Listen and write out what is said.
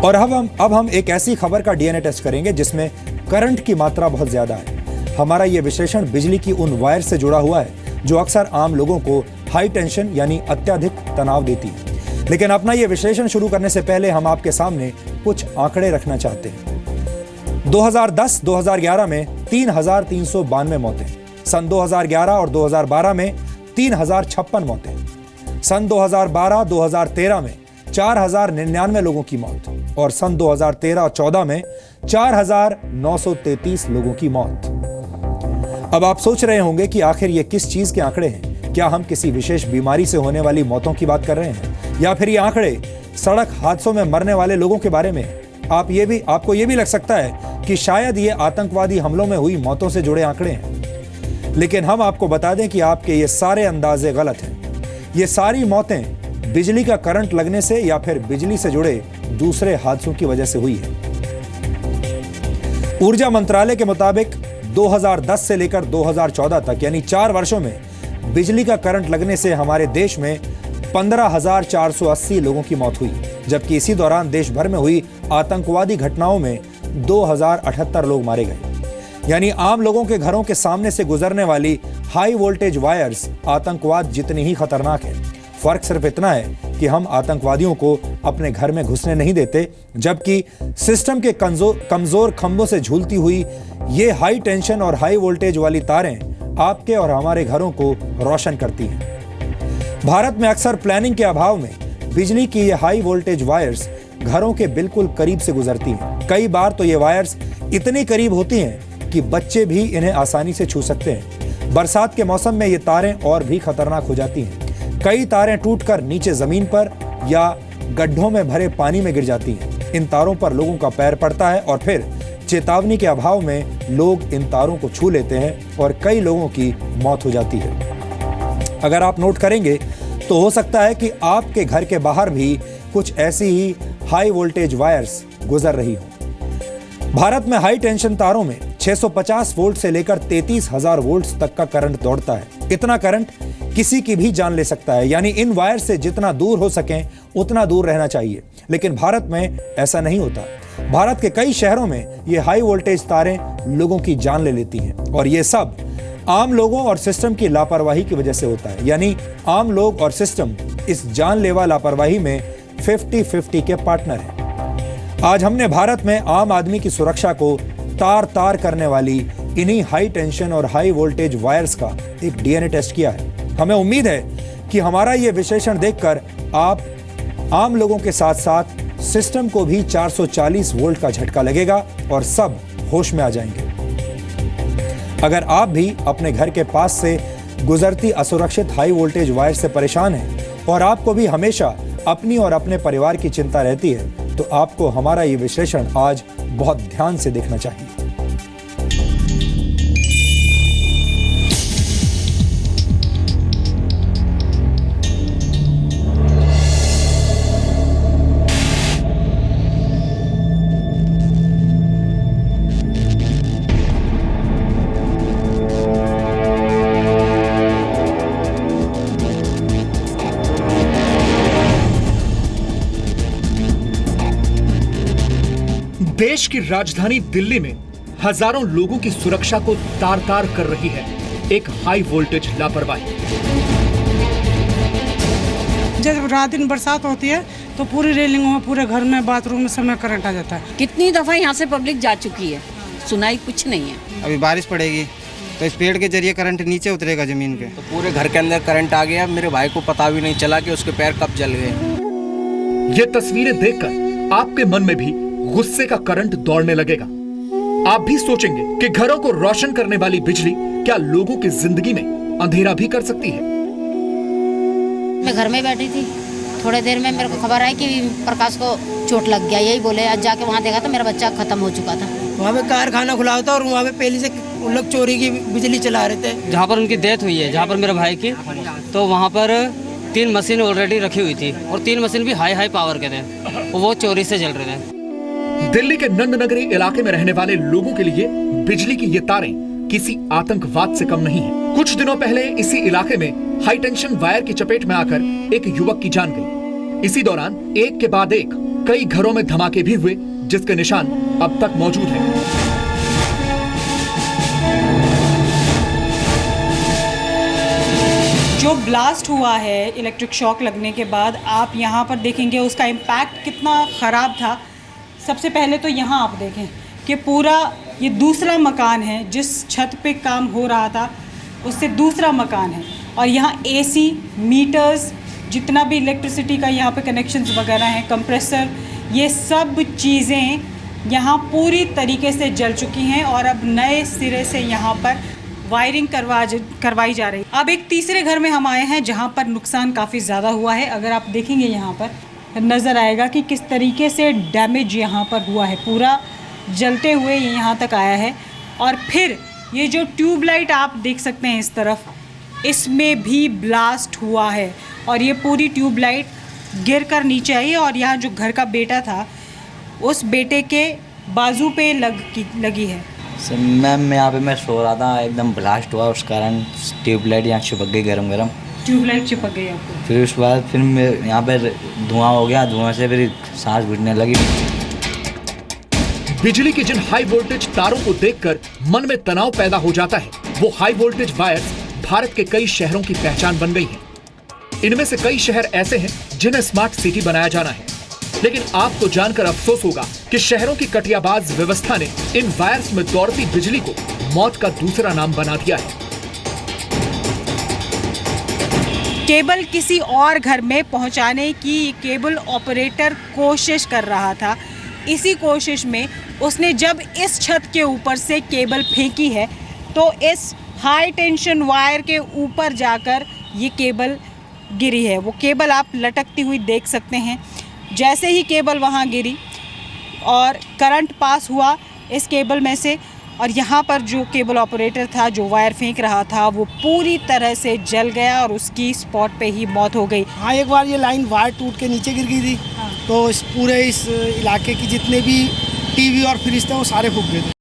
और अब हम एक ऐसी खबर का डीएनए टेस्ट करेंगे जिसमें करंट की मात्रा बहुत ज्यादा है। हमारा ये विश्लेषण बिजली की उन वायर से जुड़ा हुआ है जो अक्सर आम लोगों को हाई टेंशन यानी अत्यधिक तनाव देती है। लेकिन अपना ये विश्लेषण शुरू करने से पहले हम आपके सामने कुछ आंकड़े रखना चाहते हैं। 2010-2011 में 3,392 मौतें, सन 2011 और 2012 में 3,056 मौतें, सन 2012-2013 में 4,099 लोगों की मौत और सन 2013 और 14 में 4,933 लोगों की मौत। अब आप सोच रहे होंगे कि आखिर ये किस चीज के आंकड़े हैं? क्या हम किसी विशेष बीमारी से होने वाली मौतों की बात कर रहे हैं या फिर ये आंकड़े सड़क हादसों में मरने वाले लोगों के बारे में है? आपको ये भी लग सकता है कि शायद ये आतंकवादी हमलों में हुई मौतों से जुड़े आंकड़े हैं। लेकिन हम आपको बता दें कि आपके ये सारे अंदाजे गलत हैं। ये सारी मौतें बिजली का करंट लगने से या फिर बिजली से जुड़े दूसरे हादसों की वजह से हुई है। ऊर्जा मंत्रालय के मुताबिक 2010 से लेकर 2014 तक यानी 4 वर्षों में बिजली का करंट लगने से हमारे देश में 15,480 लोगों की मौत हुई, जबकि इसी दौरान देश भर में हुई आतंकवादी घटनाओं में 2,078 लोग मारे गए। यानी आम लोगों के घरों के सामने से गुजरने वाली हाई वोल्टेज वायर्स आतंकवाद जितनी ही खतरनाक है। फर्क सिर्फ इतना है कि हम आतंकवादियों को अपने घर में घुसने नहीं देते, जबकि सिस्टम के कमजोर खंभों से झूलती हुई ये हाई टेंशन और हाई वोल्टेज वाली तारें आपके और हमारे घरों को रोशन करती हैं। भारत में अक्सर प्लानिंग के अभाव में बिजली की ये हाई वोल्टेज वायर्स घरों के बिल्कुल करीब से गुजरती हैं। कई बार तो ये वायर्स इतनी करीब होती हैं कि बच्चे भी इन्हें आसानी से छू सकते हैं। बरसात के मौसम में ये तारें और भी खतरनाक हो जाती हैं। कई तारें टूटकर नीचे जमीन पर या गड्ढों में भरे पानी में गिर जाती हैं। इन तारों पर लोगों का पैर पड़ता है और फिर चेतावनी के अभाव में लोग इन तारों को छू लेते हैं और कई लोगों की मौत हो जाती है। अगर आप नोट करेंगे तो हो सकता है कि आपके घर के बाहर भी कुछ ऐसी ही हाई वोल्टेज वायर्स गुजर रही हो। भारत में हाई टेंशन तारों में 650 वोल्ट से लेकर 33,000 वोल्ट तक का करंट दौड़ता है। इतना करंट किसी की भी जान ले सकता है, यानी इन वायर से जितना दूर हो सके उतना दूर रहना चाहिए। लेकिन भारत में ऐसा नहीं होता। भारत के कई शहरों में ये हाई वोल्टेज तारें लोगों की जान ले लेती हैं और ये सब आम लोगों और सिस्टम की लापरवाही की वजह से होता है। यानी आम लोग और सिस्टम इस जानलेवा लापरवाही में 50-50 के पार्टनर हैं। आज हमने भारत में आम आदमी की सुरक्षा को तार-तार करने वाली इन्हीं हाई टेंशन और हाई वोल्टेज वायर्स का एक डीएनए टेस्ट किया है। हमें उम्मीद है कि हमारा ये विश्लेषण देखकर आप आम लोगों के साथ साथ सिस्टम को भी 440 वोल्ट का झटका लगेगा और सब होश में आ जाएंगे। अगर आप भी अपने घर के पास से गुजरती असुरक्षित हाई वोल्टेज वायर से परेशान हैं और आपको भी हमेशा अपनी और अपने परिवार की चिंता रहती है, तो आपको हमारा ये विश्लेषण आज बहुत ध्यान से देखना चाहिए। देश की राजधानी दिल्ली में हजारों लोगों की सुरक्षा को तार-तार कर रही है एक हाई वोल्टेज लापरवाही। जब रात दिन बरसात होती है तो पूरी रेलिंगों में, पूरे घर में, बाथरूम में सब में करंट आ जाता है। कितनी दफा यहाँ से पब्लिक जा चुकी है, सुनाई कुछ नहीं है। अभी बारिश पड़ेगी तो इस पेड़ के जरिए करंट नीचे उतरेगा जमीन पे, तो पूरे घर के अंदर करंट आ गया। मेरे भाई को पता भी नहीं चला कि उसके पैर कब जल गए। ये तस्वीरें देखकर आपके मन में भी गुस्से का करंट दौड़ने लगेगा। आप भी सोचेंगे कि घरों को रोशन करने वाली बिजली क्या लोगों की जिंदगी में अंधेरा भी कर सकती है। मैं घर में बैठी थी, थोड़ी देर में मेरे को खबर आई कि प्रकाश को चोट लग गया। यही बोले, आज जाके वहाँ देखा तो मेरा बच्चा खत्म हो चुका था। वहाँ पे कारखाना खुला था और वहाँ पे पहले से लोग चोरी की बिजली चला रहे थे। जहाँ पर उनकी डेथ हुई है, जहाँ पर मेरे भाई की, तो वहाँ पर 3 मशीन ऑलरेडी रखी हुई थी और 3 मशीन भी हाई पावर के थे, वो चोरी से जल रहे थे। दिल्ली के नंद नगरी इलाके में रहने वाले लोगों के लिए बिजली की ये तारें किसी आतंकवाद से कम नहीं है। कुछ दिनों पहले इसी इलाके में हाई टेंशन वायर की चपेट में आकर एक युवक की जान गई। इसी दौरान एक के बाद एक कई घरों में धमाके भी हुए जिसके निशान अब तक मौजूद हैं। जो ब्लास्ट हुआ है इलेक्ट्रिक शॉक लगने के बाद, आप यहाँ पर देखेंगे उसका इम्पैक्ट कितना ख़राब था। सबसे पहले तो यहाँ आप देखें कि पूरा ये दूसरा मकान है, जिस छत पे काम हो रहा था उससे दूसरा मकान है, और यहाँ एसी, मीटर्स, जितना भी इलेक्ट्रिसिटी का यहाँ पे कनेक्शंस वगैरह हैं, कंप्रेसर, ये सब चीज़ें यहाँ पूरी तरीके से जल चुकी हैं और अब नए सिरे से यहाँ पर वायरिंग करवाई जा रही। अब एक तीसरे घर में हम आए हैं जहाँ पर नुकसान काफ़ी ज़्यादा हुआ है। अगर आप देखेंगे यहाँ पर नज़र आएगा कि किस तरीके से डैमेज यहाँ पर हुआ है, पूरा जलते हुए ये यहाँ तक आया है। और फिर ये जो ट्यूबलाइट आप देख सकते हैं इस तरफ, इसमें भी ब्लास्ट हुआ है और ये पूरी ट्यूबलाइट गिर कर नीचे आई है और यहाँ जो घर का बेटा था उस बेटे के बाजू पे लगी है। सर मैम मैं सो रहा था, एकदम ब्लास्ट हुआ, उस कारण ट्यूबलाइट यहाँ चिपक गई, गरम ट्यूबलाइट चिपक गई आपको। फिर उसके बाद फिर यहाँ पर धुआं हो गया, धुआं से फिर सांस घुटने लगी। बिजली की जिन हाई वोल्टेज तारों को देखकर मन में तनाव पैदा हो जाता है, वो हाई वोल्टेज वायर्स भारत के कई शहरों की पहचान बन गई हैं। इनमें से कई शहर ऐसे हैं जिन्हें स्मार्ट सिटी बनाया जाना है, लेकिन आपको जानकर अफसोस होगा कि शहरों की कटियाबाज व्यवस्था ने इन वायर्स में दौड़ती बिजली को मौत का दूसरा नाम बना दिया है। केबल किसी और घर में पहुंचाने की केबल ऑपरेटर कोशिश कर रहा था। इसी कोशिश में उसने जब इस छत के ऊपर से केबल फेंकी है तो इस हाई टेंशन वायर के ऊपर जाकर ये केबल गिरी है। वो केबल आप लटकती हुई देख सकते हैं। जैसे ही केबल वहाँ गिरी और करंट पास हुआ इस केबल में से, और यहाँ पर जो केबल ऑपरेटर था जो वायर फेंक रहा था वो पूरी तरह से जल गया और उसकी स्पॉट पे ही मौत हो गई। हाँ, एक बार ये लाइन वायर टूट के नीचे गिर गई थी। हाँ। तो इस पूरे इलाके की जितने भी टीवी और फ्रिज थे वो सारे फूक गए थे।